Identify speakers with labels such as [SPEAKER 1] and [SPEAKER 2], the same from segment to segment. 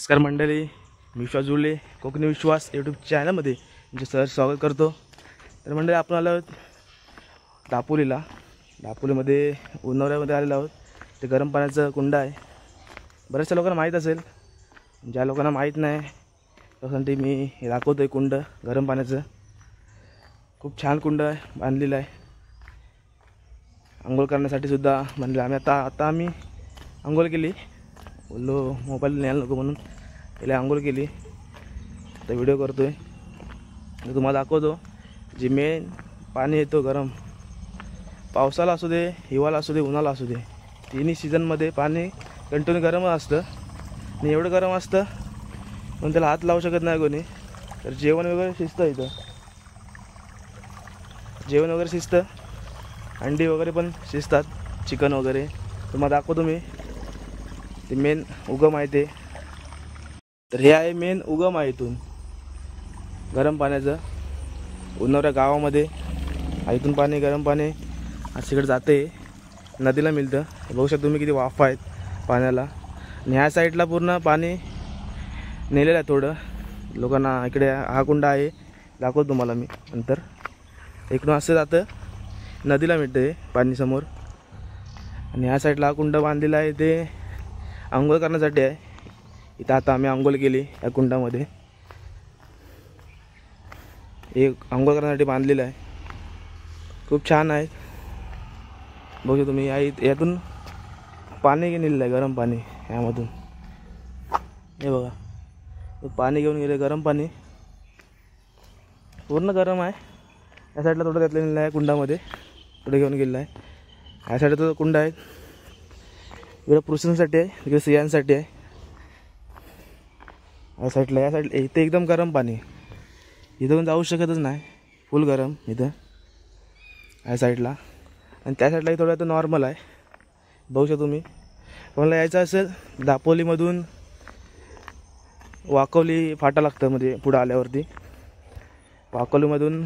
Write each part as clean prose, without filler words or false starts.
[SPEAKER 1] नमस्कार मंडळी, मी विश्वास जुळले कोकणी विश्वास यूट्यूब चॅनलमध्ये तुमचे सहर्ष स्वागत करतो। तर मंडळी आपण आलो आहोत दापोलीमध्ये उन्हाळ्यामध्ये आलेलो आहोत। ते गरम पाण्याचं कुंड आहे। बऱ्याचशा लोकांना माहीत असेल, ज्या लोकांना माहीत नाही त्यासाठी मी हे दाखवतो आहे। कुंड गरम पाण्याचं खूप छान कुंड आहे, बांधलेलं आहे। आंघोळ करण्यासाठी सुद्धा म्हणजे आता आम्ही आंघोळ केली, बोललो मोबाईल न्यायला नको म्हणून त्याला आंघोळ केली। तर व्हिडिओ करतो आहे, तर तुम्हाला दाखवतो। जे मेन पाणी येतो गरम, पावसाला असू दे, हिवाळा असू दे, उन्हाळा असू दे, तिन्ही सीझनमध्ये पाणी कंटिन्यू गरम असतं। आणि एवढं गरम असतं म्हणून त्याला हात लावू शकत नाही कोणी। तर जेवण वगैरे शिजतं इथं, जेवण वगैरे शिजतं, अंडी वगैरे पण शिजतात, चिकन वगैरे। तुम्हाला दाखवतो मी। ते मेन उगम आहे ते, तर हे आहे मेन उगम आहे इथून गरम पाण्याचं। उन्हाळ्या गावामध्ये इथून पाणी गरम पाणी अशीकडे जाते, नदीला मिळतं। बघू शकता तुम्ही किती वाफ आहेत पाण्याला। आणि ह्या साईडला पूर्ण पाणी नेलेलं आहे थोडं लोकांना। इकडे हा कुंड आहे, दाखवतो तुम्हाला मी नंतर। इकडून असं जातं, नदीला मिळतं पाणी समोर। आणि ह्या साईडला हा कुंड बांधलेला आहे, ते आंघोळ करण्यासाठी आहे। इथं आता आम्ही आंघोळ केली या कुंडामध्ये। एक आंघोळ करण्यासाठी बांधलेलं आहे, खूप छान आहे। बघू तुम्ही, यातून पाणी नेलेलं आहे, गरम पाणी यामधून। हे बघा, पाणी घेऊन गेले, गरम पाणी पूर्ण गरम आहे। या साईडला थोडं त्यातलं नेलेलं आहे कुंडामध्ये, थोडं घेऊन गेलेलं आहे। ह्या साईडला तो कुंड आहे, इकडे पुरुषांसाठी आहे, इकडे स्त्रियांसाठी आहे। या साईडला इथे एकदम गरम पाणी, इथून जाऊ शकतच नाही, फुल गरम इथं या साईडला। आणि त्या साईडला थोडं आता नॉर्मल आहे। बघू शकतो तुम्ही, तुम्हाला यायचं असेल दापोलीमधून वाकवली फाटा लागतं, म्हणजे पुढं आल्यावरती वाकवलीमधून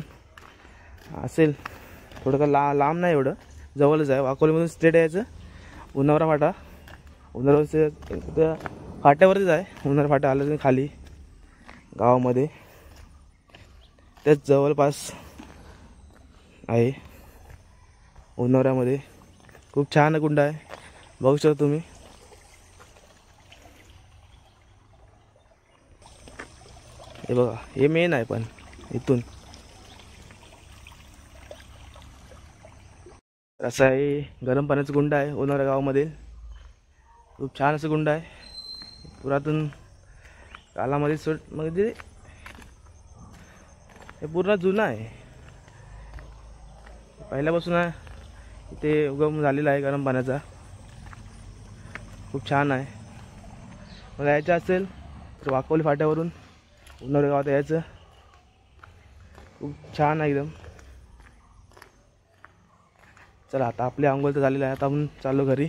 [SPEAKER 1] असेल थोडं का लांब नाही, एवढं जवळच आहे। वाकवलीमधून स्ट्रेट यायचं, उन्हावरा फाटा, उन्हावरा फाट्यावरतीच आहे। उन्हावरा फाटा आलं खाली गावामध्ये, त्याच जवळपास आहे उन्हावऱ्यामध्ये। खूप छान कुंड आहे, बघू शकता तुम्ही। हे बघा, हे मेन आहे, पण इथून असं आहे गरम पाण्याचं कुंड आहे उन्हावऱ्या गावामध्ये। खूप छान असं कुंड आहे, पुरातन कालामध्ये म्हणजे हे पूर्ण जुनं आहे, पहिल्यापासून आहे इथे उगम झालेला आहे गरम पाण्याचा। खूप छान आहे। मला यायचं असेल तर वाकवली फाट्यावरून उन्हावऱ्या गावात यायचं, खूप छान आहे एकदम। चला, आता आपली आंघोळ तर झालेली आहे, आता आपण चाललो घरी।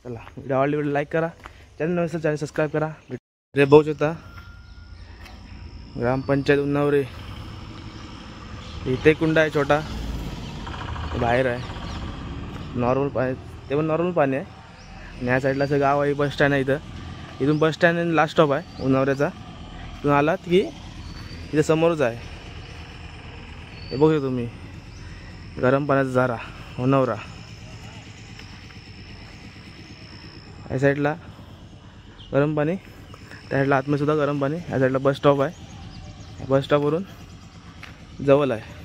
[SPEAKER 1] चला, व्हिडिओ आवडली व्हिडिओ लाईक करा, चॅनल नसेल चॅनल सबस्क्राईब करा। रे बघू शकता ग्रामपंचायत उन्हावरे, इथे कुंड आहे छोटा, बाहेर आहे नॉर्मल पाणी, ते पण नॉर्मल पाणी आहे। आणि ह्या साईडला असं गाव आहे, बस स्टँड आहे इथं। इथून बस स्टँड आणि लास्ट स्टॉप आहे उन्हावऱ्याचा। इथून आलात की इथं समोरच आहे, हे बघू तुम्ही गरम पाण्याचा झरा उन्हावरा। या साईडला गरम पाणी, त्या साईडला आतमध्ये सुद्धा गरम पाणी। या साईडला बस स्टॉप आहे, बस स्टॉपवरून जवळ आहे।